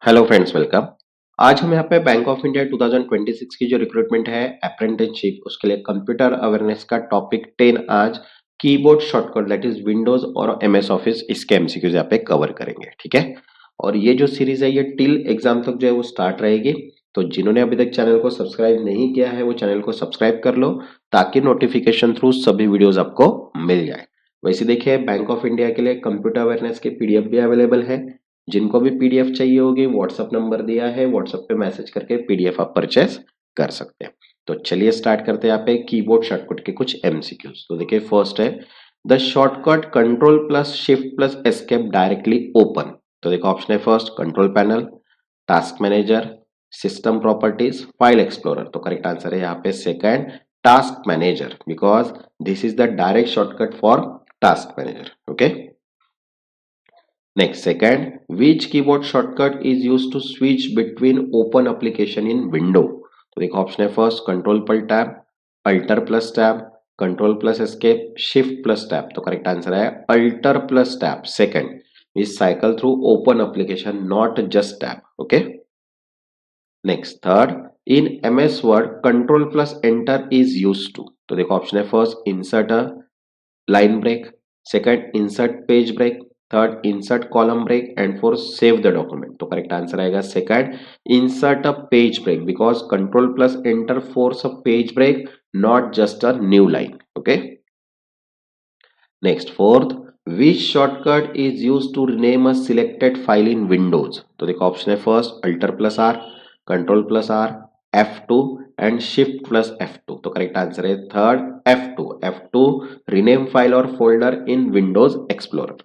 Hello friends, welcome. आज हम यहाँ पे बैंक ऑफ इंडिया 2026 की जो रिक्रूटमेंट है अप्रेंटिसशिप, उसके लिए कंप्यूटर अवेयरनेस का टॉपिक 10 आज keyboard shortcut that is Windows और एमएस ऑफिस, इसके एमसीक्यूज यहाँ पे कवर करेंगे। ठीक है, और ये जो सीरीज है ये टिल एग्जाम तक जो है वो स्टार्ट रहेगी। तो जिन्होंने अभी तक चैनल को सब्सक्राइब नहीं किया है वो चैनल को सब्सक्राइब कर लो ताकि नोटिफिकेशन थ्रू सभी वीडियोज आपको मिल जाए। वैसे देखिए, बैंक ऑफ इंडिया के लिए कंप्यूटर अवेयरनेस के पीडीएफ भी अवेलेबल है। जिनको भी पीडीएफ चाहिए होगी व्हाट्सएप नंबर दिया है, व्हाट्सएप पे मैसेज करके पीडीएफ आप परचेस कर सकते हैं। तो चलिए स्टार्ट करते हैं यहाँ पे कीबोर्ड शॉर्टकट के कुछ एमसीक्यूज। तो देखिए, फर्स्ट है the shortcut control plus shift plus escape directly open. तो देखो ऑप्शन है first control panel, task manager, system properties, file explorer. तो करेक्ट आंसर है यहाँ पे second task manager, because this is the direct shortcut for task manager. Okay, next, second, which keyboard shortcut is used to switch between open application in window? तो देखो option है first control पर tab, alter plus tab, control plus escape, shift plus tab. तो correct answer है alter plus tab second, is cycle through open application not just tab. Okay, next third, in MS Word control plus enter is used to. तो देखो option है first insert a line break, second insert page break, third insert column break, and fourth save the document। तो correct answer आएगा second insert a page break, because control plus enter force a page break, not just a new line। okay, next fourth, which shortcut is used to rename a selected file in windows? तो देखो option है first alt plus R, control plus R, F2 and shift plus F2। तो correct answer है third F2, F2 rename file और folder in Windows Explorer.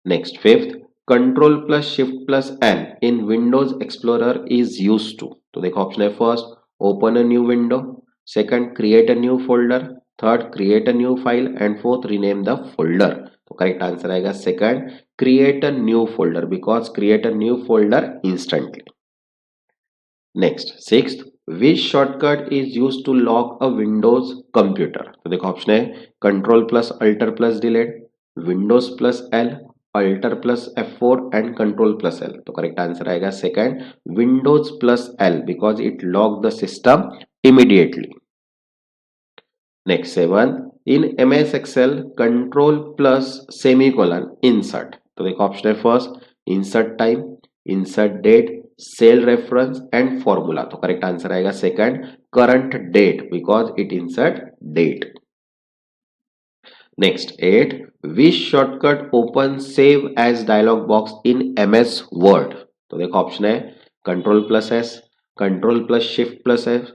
Next fifth, control plus shift plus N in Windows Explorer is used to. तो देखो option है first open a new window, second create a new folder, third create a new file, and fourth rename the folder. तो correct answer आएगा second create a new folder, because create a new folder instantly. Next sixth, which shortcut is use to lock a Windows computer. तो देखो option है control plus alter plus delete, Windows plus L, alter plus F4 and control plus L. तो correct answer आएगा second Windows plus L, because it lock the system immediately. Next seven, in MS Excel control plus semicolon insert. तो देखो option है first insert time, insert date, cell reference and formula. तो correct answer आएगा second current date, because it insert date. Next eight, which shortcut open save as dialog box in MS Word. तो देखो option है control plus S, control plus shift plus F,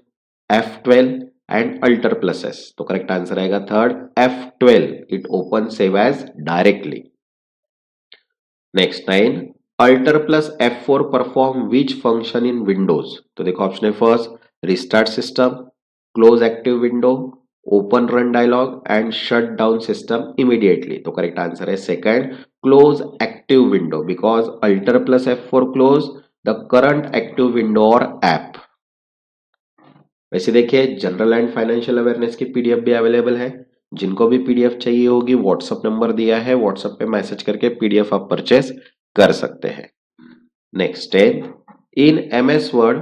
F12 and alter plus S. तो correct answer आएगा third F12, it open save as directly. Next nine, alter plus F4 perform which function in Windows. तो देखो option है first restart system, close active window, open run dialogue and shut down system immediately. तो correct answer है second close active window, because alter plus F4 close the current active window और app. वैसे देखिए, general and financial awareness की PDF भी available है। जिनको भी पीडीएफ चाहिए होगी व्हाट्सएप नंबर दिया है, व्हाट्सएप पे मैसेज करके पीडीएफ आप परचेस कर सकते हैं। Next tenth, in MS Word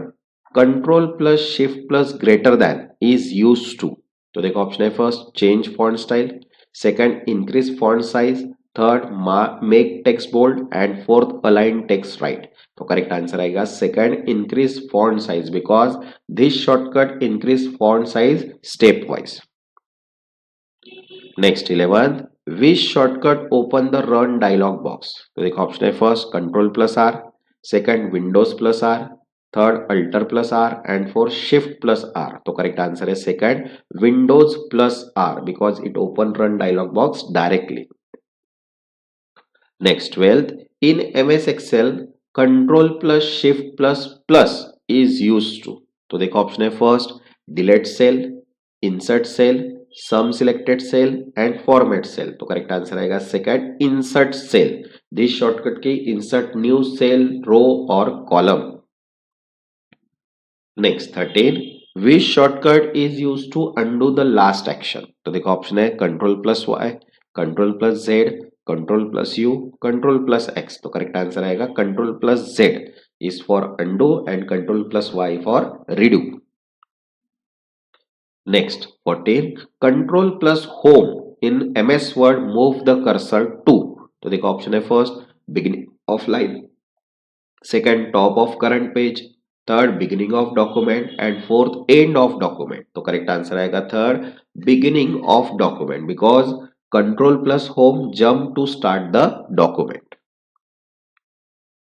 control plus shift plus greater than is use to. तो देखो ऑप्शन है first change font style, second increase font size, third make text bold and fourth align text right. तो correct answer आएगा second increase font size, because this shortcut increase font size step wise. Next 11th, which shortcut open the run dialog box. तो देखो option है first control plus R, second Windows plus R, third alter plus R and fourth shift plus R. तो correct answer है second Windows plus R, because it open run dialog box directly. Next 12th, in MS Excel control plus shift plus plus is use to. तो देखो option है first delete cell, insert cell, sum selected cell and format cell. तो correct answer आएगा second insert cell, this shortcut की insert new cell, row और column. Next 13, which shortcut is use to undo the last action. तो देखो option है control plus Y, control plus Z, control plus U, control plus X, तो correct answer आएगा control plus Z is for undo and control plus Y for redo. Next, 14. Control plus home in MS Word move the cursor to. तो देखो option है first beginning of line, second top of current page, third beginning of document and fourth end of document. तो correct answer आएगा third beginning of document because control plus home jump to start the document.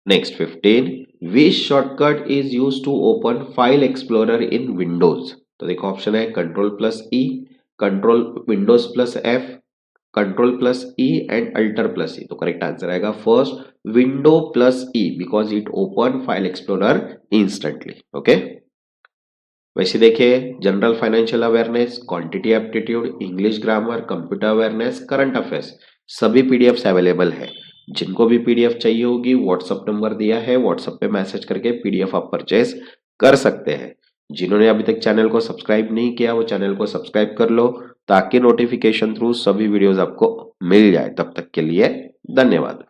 Next 15. Which shortcut is used to open File Explorer in Windows? तो देखो option है control plus E, control Windows plus F, control plus E and alter plus E. तो correct answer आएगा first window plus E because it open file explorer instantly. Okay, वैसे देखिए general financial awareness, quantity aptitude, English grammar, computer awareness, current affairs सभी PDFs available है। जिनको भी PDF चाहिए होगी व्हाट्सएप नंबर दिया है, व्हाट्सएप पे मैसेज करके पीडीएफ आप परचेज कर सकते हैं। जिन्होंने अभी तक चैनल को सब्सक्राइब नहीं किया वो चैनल को सब्सक्राइब कर लो ताकि नोटिफिकेशन थ्रू सभी वीडियोस आपको मिल जाए। तब तक के लिए धन्यवाद।